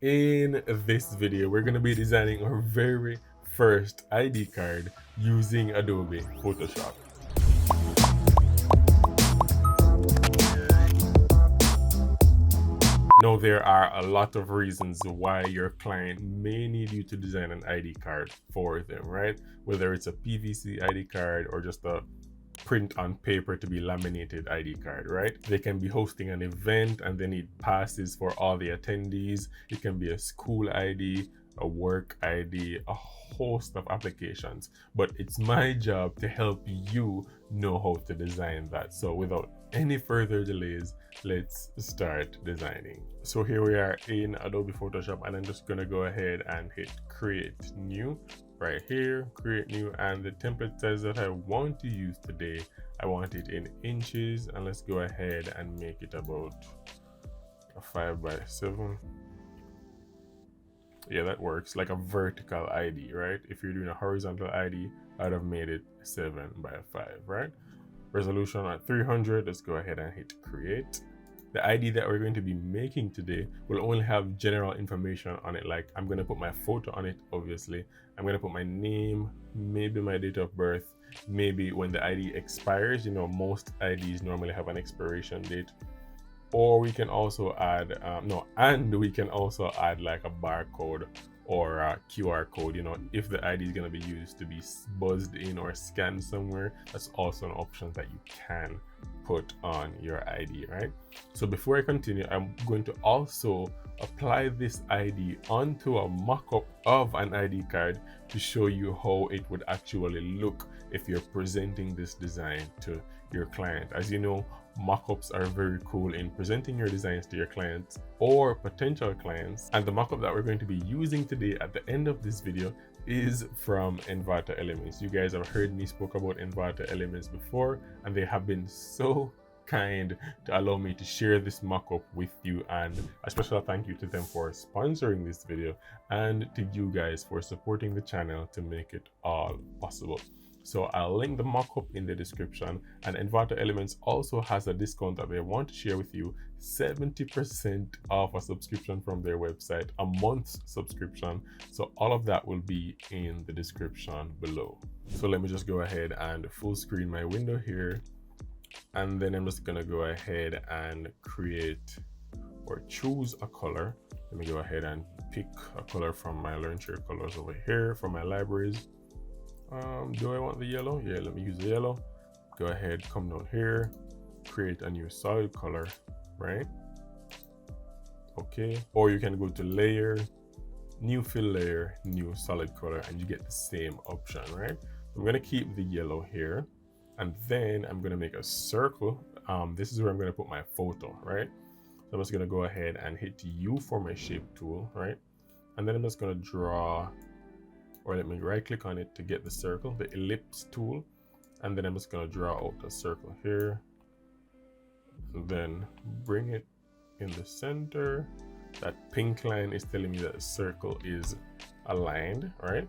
In this video, we're going to be designing our very first ID card using Adobe Photoshop. Now, there are a lot of reasons why your client may need you to design an ID card for them, right? Whether it's a PVC ID card or just a print on paper to be laminated ID card, right? They can be hosting an event and they need passes for all the attendees. It can be a school ID, a work ID, a host of applications. But it's my job to help you know how to design that. So without any further delays, let's start designing. So here we are in Adobe Photoshop, and I'm just gonna go ahead and hit create new right here, create new, and the template size that I want to use today, I want it in inches, and let's go ahead and make it about a 5x7. Yeah, that works, like a vertical ID, right? If you're doing a horizontal ID, I'd have made it 7x5, right? Resolution at 300. Let's go ahead and hit create. The ID that we're going to be making today will only have general information on it, like I'm going to put my photo on it, obviously. I'm going to put my name, maybe my date of birth, maybe when the ID expires. You know, most IDs normally have an expiration date. Or we can also add, we can also add like a barcode or a QR code, you know, if the ID is going to be used to be buzzed in or scanned somewhere. That's also an option that you can put on your ID, right? So before I continue, I'm going to also apply this ID onto a mock-up of an ID card to show you how it would actually look if you're presenting this design to your client. As you know, mock-ups are very cool in presenting your designs to your clients or potential clients, and the mock-up that we're going to be using today at the end of this video is from Envato Elements. You guys have heard me spoke about Envato Elements before, and they have been so kind to allow me to share this mock-up with you, and a special thank you to them for sponsoring this video and to you guys for supporting the channel to make it all possible. So I'll link the mock-up in the description, and Envato Elements also has a discount that they want to share with you, 70% off a subscription from their website, a month's subscription. So all of that will be in the description below. So let me just go ahead and full screen my window here, and then I'm just gonna go ahead and create or choose a color. Let me go ahead and pick a color from my Learn Share colors over here from my libraries. Do I want the yellow? Yeah, let me use the yellow. Go ahead, come down here, create a new solid color, right? Okay, or you can go to layer, new fill layer, new solid color, and you get the same option, right? I'm gonna keep the yellow here, and then I'm gonna make a circle. This is where I'm gonna put my photo, right? So I'm just gonna go ahead and hit U for my shape tool, right? And then I'm just gonna draw, or let me right click on it to get the circle, the ellipse tool, and then I'm just going to draw out a circle here, and then bring it in the center. That pink line is telling me that the circle is aligned, right?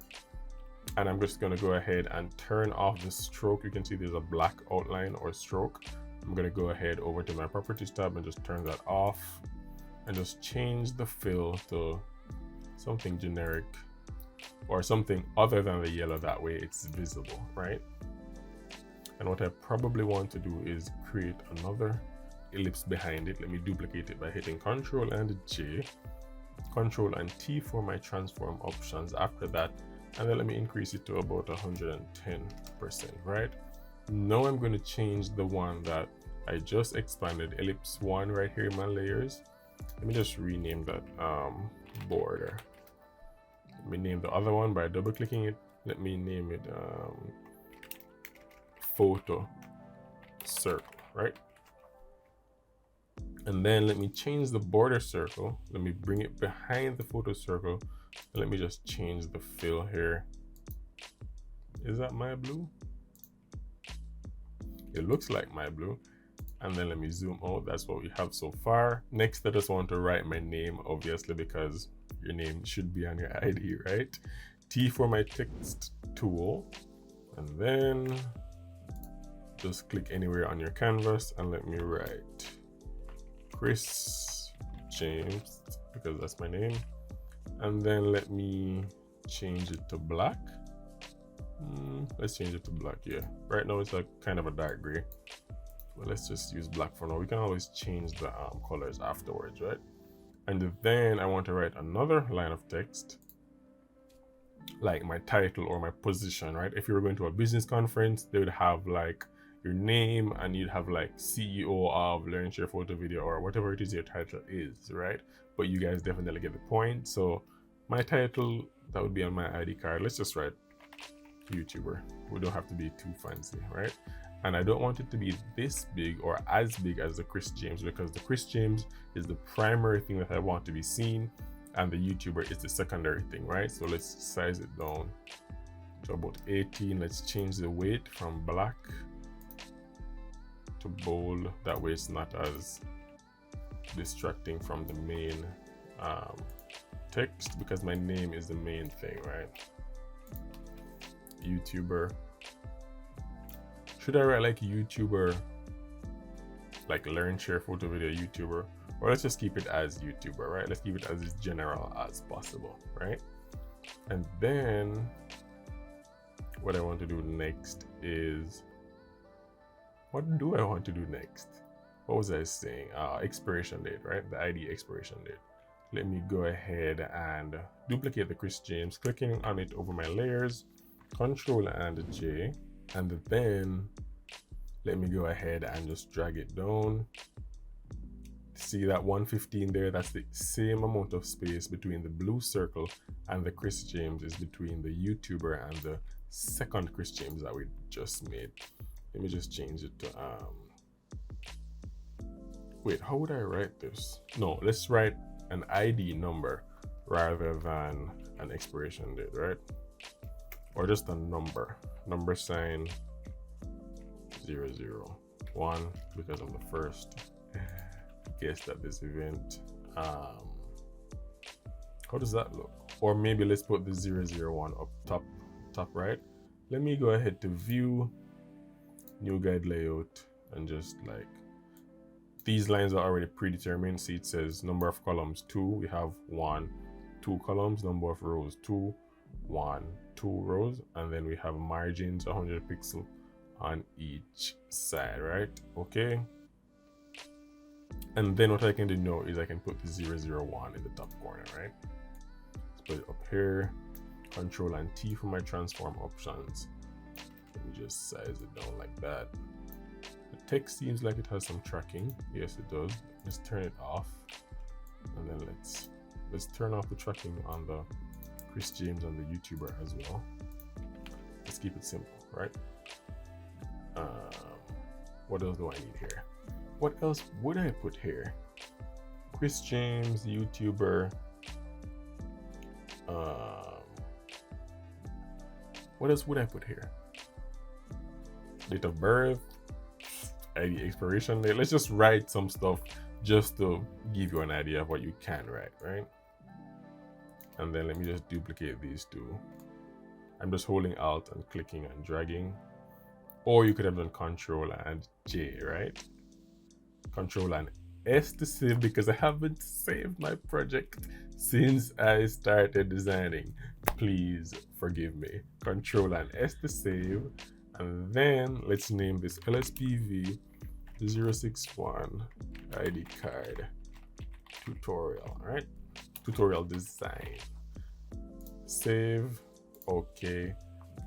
And I'm just going to go ahead and turn off the stroke. You can see there's a black outline or stroke. I'm going to go ahead over to my properties tab and just turn that off, and just change the fill to something generic or something other than the yellow, that way it's visible, right? And what I probably want to do is create another ellipse behind it. Let me duplicate it by hitting Ctrl and J, Ctrl and T for my transform options after that, and then let me increase it to about 110%, right? Now I'm going to change the one that I just expanded, ellipse 1, right here in my layers. Let me just rename that border. Let me name the other one by double clicking it. Let me name it photo circle, right? And then let me change the border circle. Let me bring it behind the photo circle. And let me just change the fill here. Is that my blue? It looks like my blue. And then let me zoom out. That's what we have so far. Next, I just want to write my name, obviously, because your name should be on your ID, right? T for my text tool, and then just click anywhere on your canvas and let me write Chris James, because that's my name. And then let me change it to black. Let's change it to black. Yeah, right now it's like kind of a dark gray, but let's just use black for now. We can always change the colors afterwards, right? And then I want to write another line of text, like my title or my position, right? If you were going to a business conference, they would have like your name, and you'd have like CEO of Learn Share Photo Video, or whatever it is your title is, right? But you guys definitely get the point. So my title, that would be on my ID card. Let's just write YouTuber. We don't have to be too fancy, right? And I don't want it to be this big or as big as the Chris James, because the Chris James is the primary thing that I want to be seen, and the YouTuber is the secondary thing, right? So let's size it down to about 18. Let's change the weight from black to bold. That way it's not as distracting from the main text, because my name is the main thing, right? YouTuber. Should I write like YouTuber, like Learn Share Photo Video YouTuber? Or let's just keep it as YouTuber, right? Let's keep it as general as possible, right? And then what I want to do next is, what do I want to do next? What was I saying? Expiration date, right? The ID expiration date. Let me go ahead and duplicate the Chris James, clicking on it over my layers, Control and J, and then let me go ahead and just drag it down. See that 115 there? That's the same amount of space between the blue circle and the Chris James is between the YouTuber and the second Chris James that we just made. Let me just change it to wait, how would I write this? No, let's write an ID number rather than an expiration date, right? Or just a number sign 001, because I'm the first guest at this event. How does that look? Or maybe let's put the 001 up top right. Let me go ahead to view, new guide layout, and just like, these lines are already predetermined. See, it says number of columns 2, we have 1, 2 columns, number of rows 2, 1, 2 rows, and then we have margins 100 pixels on each side, right? Okay. And then what I can do now is I can put the 001 in the top corner, right? Let's put it up here. Control and T for my transform options. Let me just size it down like that. The text seems like it has some tracking. Yes, it does. Let's turn it off, and then let's turn off the tracking on the Chris James and the YouTuber as well. Let's keep it simple, right? What else do I need here? What else would I put here? Chris James, YouTuber. What else would I put here? Date of birth, ID expiration date. Let's just write some stuff just to give you an idea of what you can write, right? And then let me just duplicate these two. I'm just holding Alt and clicking and dragging. Or you could have done Control and J, right? Control and S to save, because I haven't saved my project since I started designing. Please forgive me. Control and S to save. And then let's name this LSPV 061 ID card tutorial, right? Tutorial design. Save. Okay.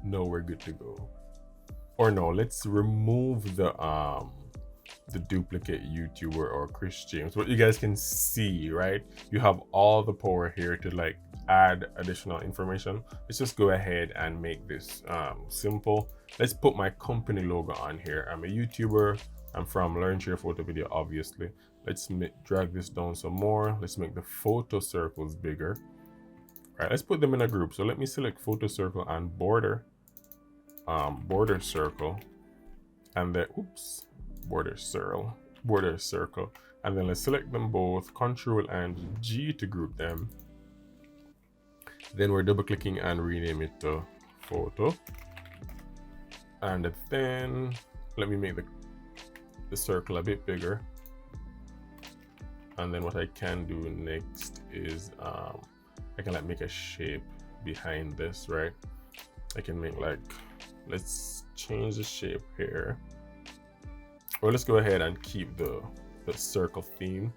Now we're good to go. Or no, let's remove the duplicate YouTuber or Chris James. What you guys can see, right? You have all the power here to like add additional information. Let's just go ahead and make this simple. Let's put my company logo on here. I'm a YouTuber. I'm from Learn Share Photo Video, obviously. Let's drag this down some more. Let's make the photo circles bigger. All right, let's put them in a group. So let me select photo circle and border circle, and then border circle, and then let's select them both, Control and G to group them. Then we're double clicking and rename it to photo, and then let me make the circle a bit bigger. And then what I can do next is I I can like make a shape behind this, right? I can make like, let's change the shape here. Or let's go ahead and keep the circle theme.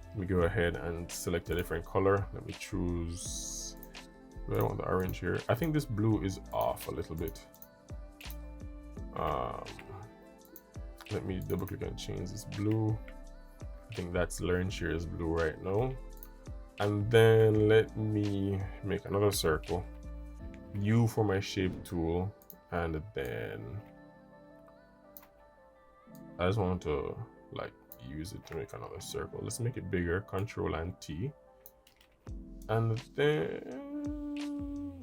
Let me go ahead and select a different color. Let me choose, do I want the orange here? I think this blue is off a little bit. Let me double click and change this blue. I think that's Learn Shear's blue right now. And then let me make another circle. U for my shape tool, and then I just want to like use it to make another circle. Let's make it bigger. Control and T, and then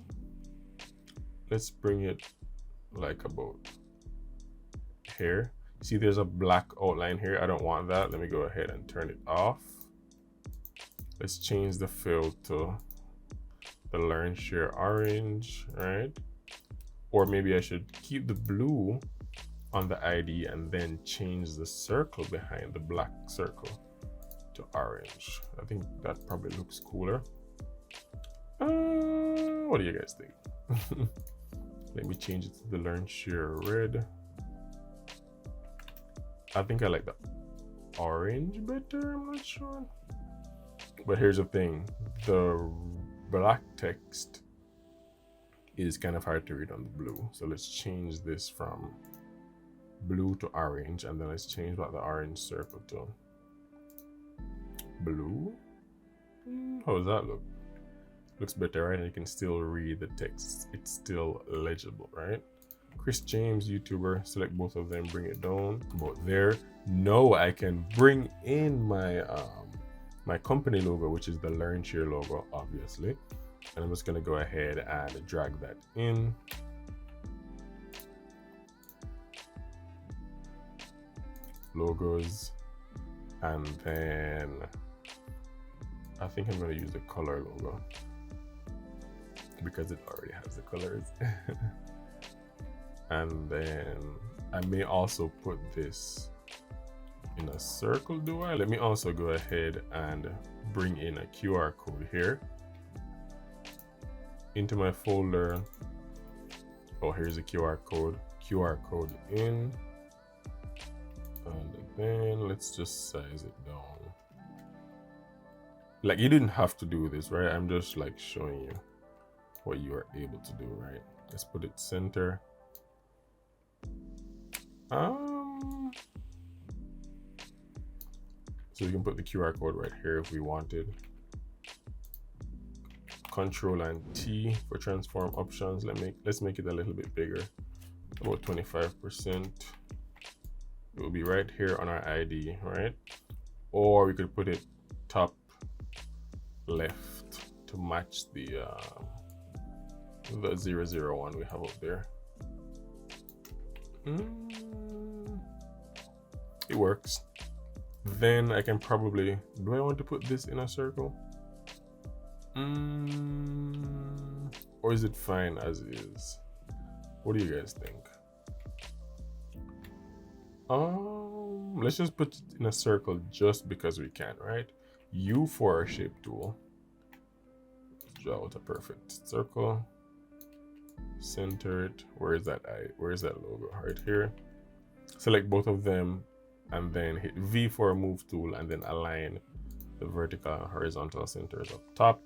let's bring it like about here. See, there's a black outline here. I don't want that. Let me go ahead and turn it off. Let's change the fill to the Learn Shear orange, right? Or maybe I should keep the blue on the ID and then change the circle behind the black circle to orange. I think that probably looks cooler. What do you guys think? Let me change it to the Learn Shear red. I think I like the orange better, I'm not sure. But here's the thing, the black text is kind of hard to read on the blue. So let's change this from blue to orange, and then let's change back the orange circle to blue. How does that look? Looks better, right? And you can still read the text. It's still legible, right? Cjam, YouTuber, select both of them, bring it down about there. Now I can bring in my my company logo, which is the Learn Shear logo, obviously. And I'm just gonna go ahead and drag that in. Logos, and then I think I'm gonna use the color logo because it already has the colors. And then I may also put this in a circle, do I? Let me also go ahead and bring in a QR code here into my folder. Oh, here's a QR code in, and then let's just size it down. Like, you didn't have to do this, right? I'm just like showing you what you are able to do, right? Let's put it center. So you can put the QR code right here if we wanted. Control and T for transform options. Let's make it a little bit bigger, about 25%. It will be right here on our ID, right? Or we could put it top left to match the 001 we have up there. It works. Then I can probably, do I want to put this in a circle? Or is it fine as is? What do you guys think? Let's just put it in a circle just because we can, right? U for our shape tool. Let's draw out a perfect circle. Center it. Where is that logo? Right here. Select both of them and then hit V for a move tool, and then align the vertical and horizontal centers up top.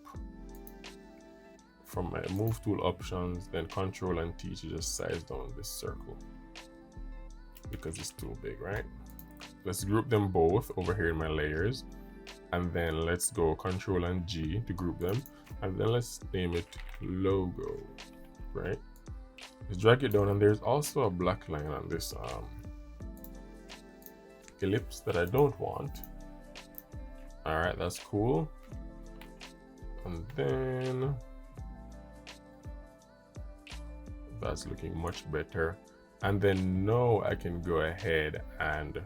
From my move tool options, then Control and T to just size down this circle because it's too big, right? Let's group them both over here in my layers, and then let's go Control and G to group them, and then let's name it logo, right? Let's drag it down, and there's also a black line on this ellipse that I don't want. All right, that's cool. And then that's looking much better. And then now I can go ahead and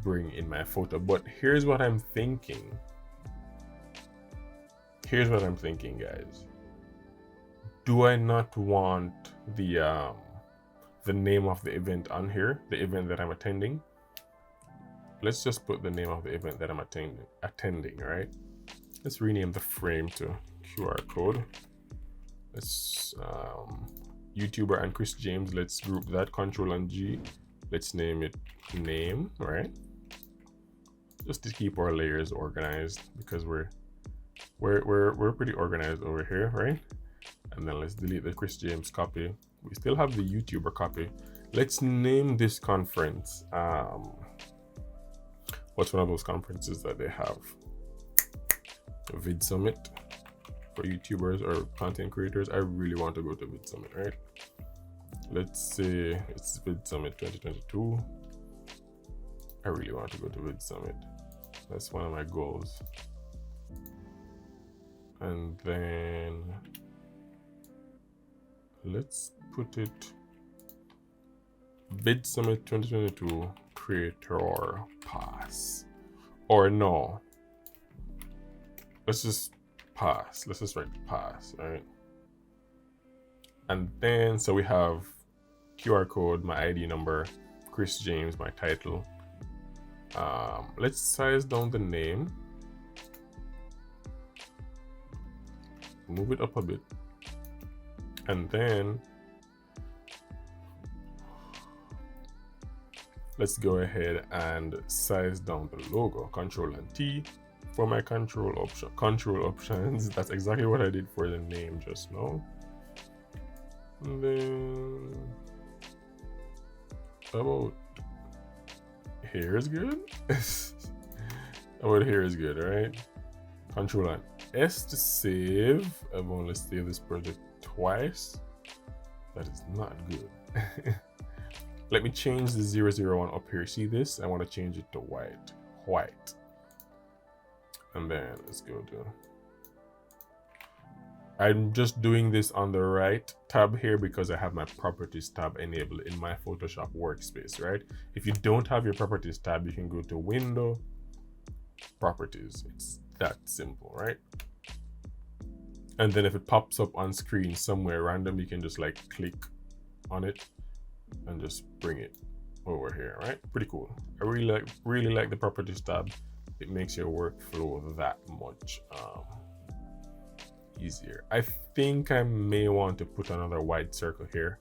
bring in my photo. But here's what I'm thinking. Here's what I'm thinking, guys. Do I not want the name of the event on here, the event that I'm attending? Let's just put the name of the event that I'm attending, right? Let's rename the frame to QR code. Let's YouTuber and Chris James, let's group that, Control and G. Let's name it name, right? Just to keep our layers organized, because we're pretty organized over here, right? And then let's delete the Chris James copy. We still have the YouTuber copy. Let's name this conference. What's one of those conferences that they have? Vid Summit for YouTubers or content creators. I really want to go to Vid Summit, right? Let's say it's Vid Summit 2022. I really want to go to Vid Summit. That's one of my goals. And then let's put it Vid Summit 2022 Creator Pass. Or no. Let's just pass. Let's just write pass, all right? And then, so we have QR code, my ID number, Chris James, my title. Let's size down the name. Move it up a bit. And then let's go ahead and size down the logo. Control and T for my control options. That's exactly what I did for the name just now. And then about here is good. About here is good, right? Control and S to save. I've only saved this project twice. That is not good. Let me change the 001 up here. See this? I want to change it to white. White. And then let's go to... I'm just doing this on the right tab here because I have my properties tab enabled in my Photoshop workspace, right? If you don't have your properties tab, you can go to Window, Properties. It's that simple, right? And then if it pops up on screen somewhere random, you can just like click on it and just bring it over here, right? Pretty cool. I really like the properties tab. It makes your workflow that much easier. I think I may want to put another white circle here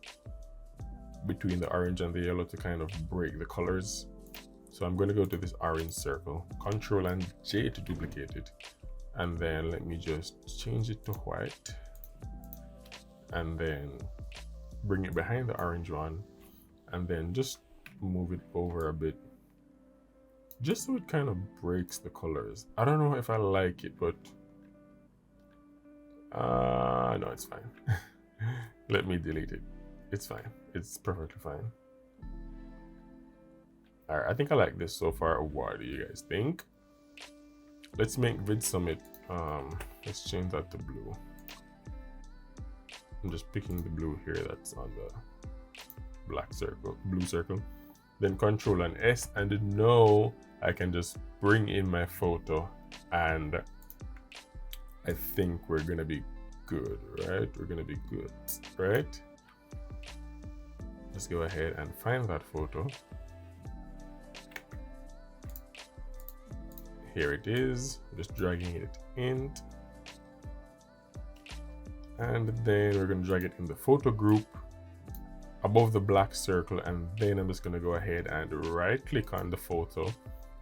between the orange and the yellow to kind of break the colors. So I'm going to go to this orange circle, Control and J to duplicate it. And then let me just change it to white and then bring it behind the orange one and then just move it over a bit just so it kind of breaks the colors. I don't know if I like it, but no, it's fine. Let me delete it. It's fine. It's perfectly fine. All right, I think I like this so far. What do you guys think? Let's make Vid Summit. Let's change that to blue. I'm just picking the blue here that's on the black circle, blue circle. Then Control and S, and now I can just bring in my photo, and I think we're gonna be good, right? We're gonna be good, right? Let's go ahead and find that photo. Here it is. I'm just dragging it in. And then we're going to drag it in the photo group above the black circle. And then I'm just going to go ahead and right click on the photo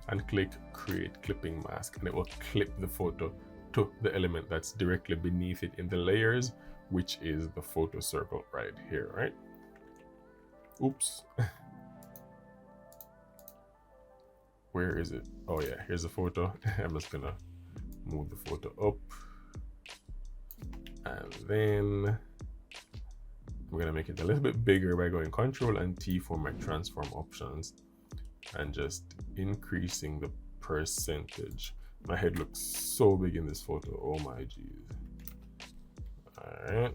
and click Create Clipping Mask. And it will clip the photo to the element that's directly beneath it in the layers, which is the photo circle right here, right? Oops. Where is it? Oh yeah, here's the photo. I'm just gonna move the photo up. And then I'm gonna make it a little bit bigger by going Control and T for my transform options and just increasing the percentage. My head looks so big in this photo. Oh my geez. All right.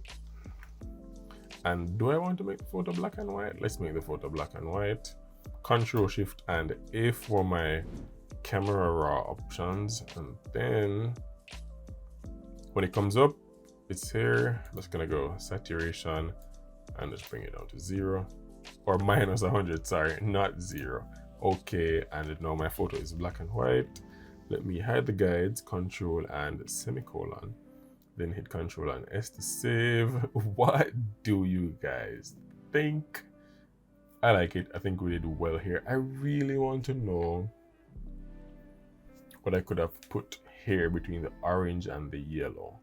And do I want to make the photo black and white? Let's make the photo black and white. Control Shift and A for my camera raw options, and then when it comes up, it's here. I'm just gonna go saturation and just bring it down to 0 or minus 100. Sorry, not 0. Okay, and now my photo is black and white. Let me hide the guides, Control and semicolon. then hit Control and S to save. What do you guys think? I like it. I think we did well here. I really want to know what I could have put here between the orange and the yellow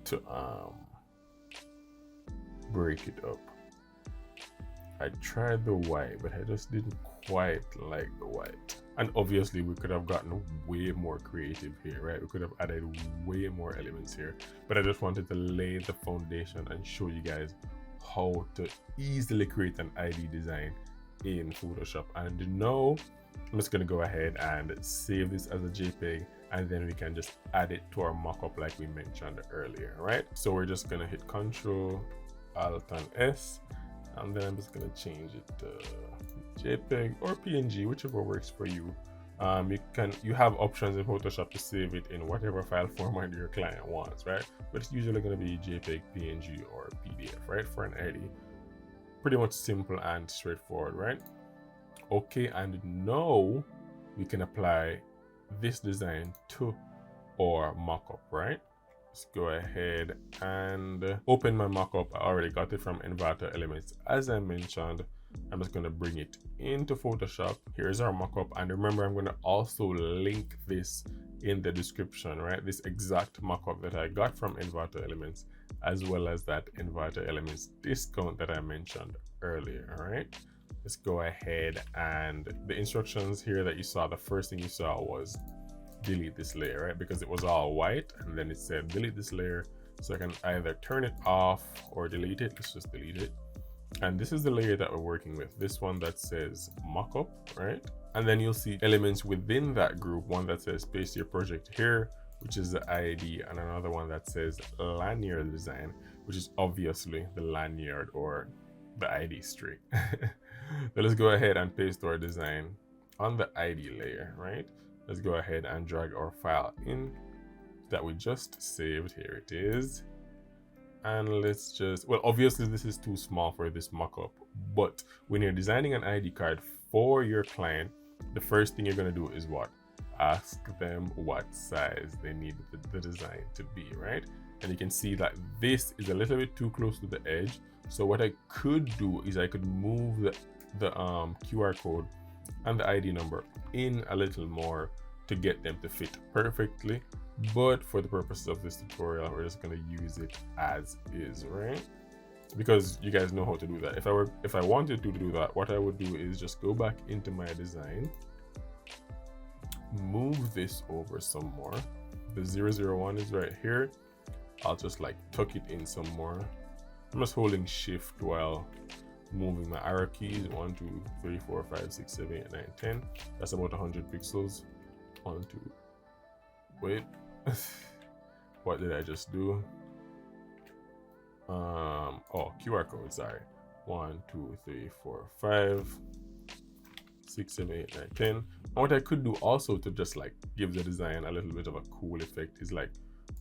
to break it up. I tried the white, but I just didn't quite like the white. And obviously we could have gotten way more creative here, right? We could have added way more elements here, but I just wanted to lay the foundation and show you guys how to easily create an ID design in Photoshop. And now I'm just gonna go ahead and save this as a JPEG, and then we can just add it to our mockup like we mentioned earlier, right? So we're just gonna hit Control, Alt and S, and then I'm just gonna change it to JPEG or PNG, whichever works for you. You have options in Photoshop to save it in whatever file format your client wants, right? But it's usually going to be JPEG, PNG, or PDF, right? For an ID, pretty much simple and straightforward, right? Okay, and now we can apply this design to our mockup, right? Let's go ahead and open my mockup. I already got it from Envato Elements, as I mentioned. I'm just going to bring it into Photoshop. Here's our mockup, and remember, I'm going to also link this in the description, right? This exact mockup that I got from Envato Elements, as well as that Envato Elements discount that I mentioned earlier. All right, let's go ahead, and the instructions here that you saw, the first thing you saw was delete this layer, right? Because it was all white, and then it said delete this layer. So I can either turn it off or delete it. Let's just delete it. And this is the layer that we're working with, this one that says mockup, right? And then you'll see elements within that group, one that says paste your project here, which is the ID, and another one that says lanyard design, which is obviously the lanyard or the ID string. So let's go ahead and paste our design on the ID layer, right? Let's go ahead and drag our file in that we just saved. Here it is. And let's just, well, obviously this is too small for this mockup, but when you're designing an ID card for your client, the first thing you're going to do is what? Ask them what size they need the design to be, right? And you can see that this is a little bit too close to the edge. So what I could do is I could move the QR code and the ID number in a little more to get them to fit perfectly. But for the purposes of this tutorial, we're just going to use it as is, right? Because you guys know how to do that. If I wanted to do that, what I would do is just go back into my design, move this over some more. The 001 is right here. I'll just like tuck it in some more. I'm just holding shift while moving my arrow keys. 1, 2, 3, 4, 5, 6, 7, 8, 9, 10. That's about 100 pixels. 1, 2. Wait. What did I just do? Oh, QR code, sorry. 1, 2, 3, 4, 5, 6, 7, 8, 9, 10. And what I could do also to just like give the design a little bit of a cool effect is like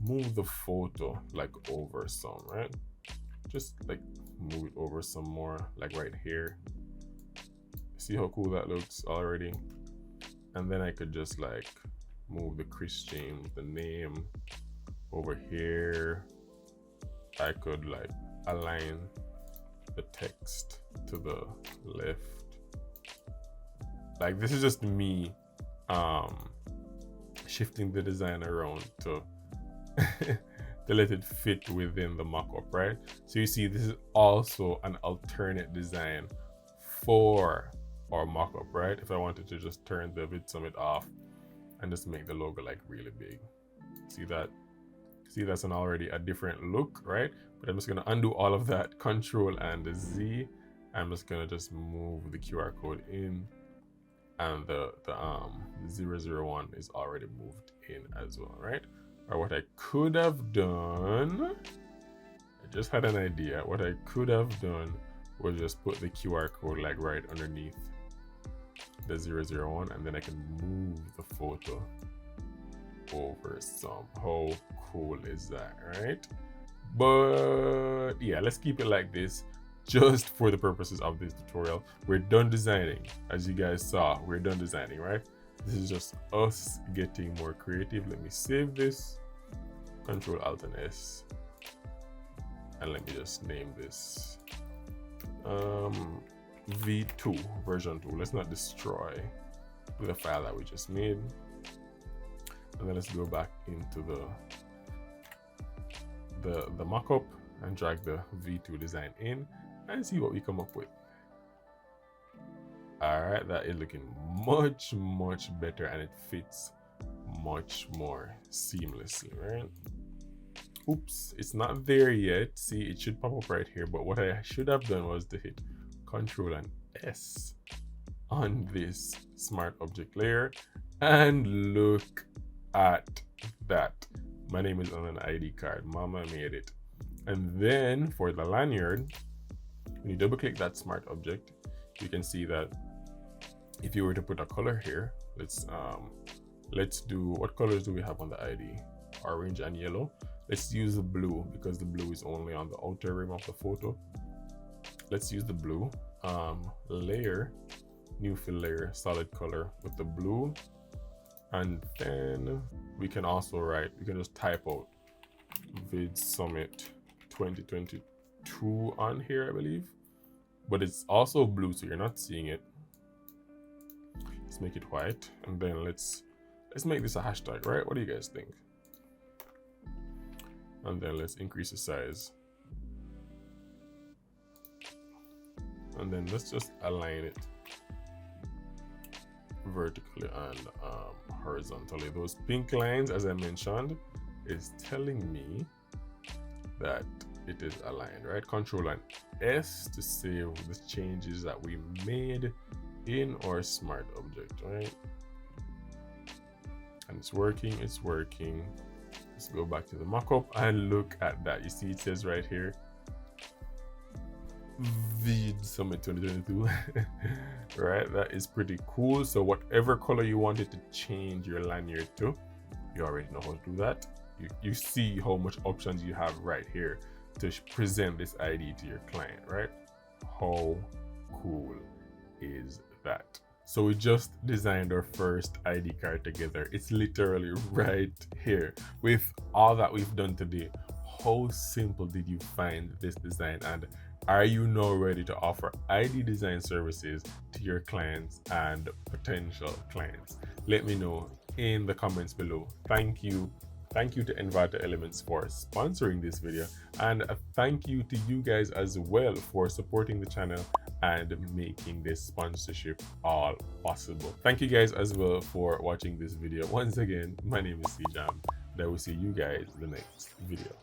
move the photo like over some, right? Just like move it over some more, like right here. See how cool that looks already? And then I could just like move the Cjam, the name over here. I could like align the text to the left. Like this is just me shifting the design around to to let it fit within the mockup, right? So you see, this is also an alternate design for our mockup, right? If I wanted to just turn the vid summit off and just make the logo like really big. See that? See, that's already a different look, right? But I'm just gonna undo all of that, Control and Z. I'm just gonna just move the QR code in, and the 001 is already moved in as well, right? Or what I could have done, I just had an idea. What I could have done was just put the QR code like right underneath the 001, and then I can move the photo over some. How cool is that, right? But yeah, let's keep it like this just for the purposes of this tutorial. We're done designing. As you guys saw, we're done designing, right? This is just us getting more creative. Let me save this. Control Alt and S, and let me just name this V2 version 2. Let's not destroy the file that we just made, and then let's go back into the mockup and drag the V2 design in and see what we come up with. All right, that is looking much better, and it fits much more seamlessly, right? Oops, it's not there yet. See, it should pop up right here, but what I should have done was to hit Control and S on this smart object layer, and look at that. My name is on an ID card. Mama made it. And then for the lanyard, when you double click that smart object, you can see that if you were to put a color here, let's do, what colors do we have on the ID? Orange and yellow. Let's use the blue because the blue is only on the outer rim of the photo. Let's use the blue. Layer, new fill layer, solid color with the blue. And then we can also write, we can just type out Vid Summit 2022 on here, I believe. But it's also blue, so you're not seeing it. Let's make it white, and then let's make this a hashtag, right? What do you guys think? And then let's increase the size, and then let's just align it vertically and horizontally. Those pink lines, as I mentioned, is telling me that it is aligned, right? Control and S to save the changes that we made in our smart object, right? And it's working. Let's go back to the mockup and look at that. You see it says right here Vid Summit 2022. Right, that is pretty cool. So whatever color you wanted to change your lanyard to, you already know how to do that. You see how much options you have right here to present this ID to your client, right? How cool is that? So we just designed our first ID card together. It's literally right here. With all that we've done today, how simple did you find this design? And are you now ready to offer ID design services to your clients and potential clients? Let me know in the comments below. Thank you to Envato Elements for sponsoring this video, and a thank you to you guys as well for supporting the channel and making this sponsorship all possible. Thank you guys as well for watching this video. Once again, my name is Cjam, and I will see you guys in the next video.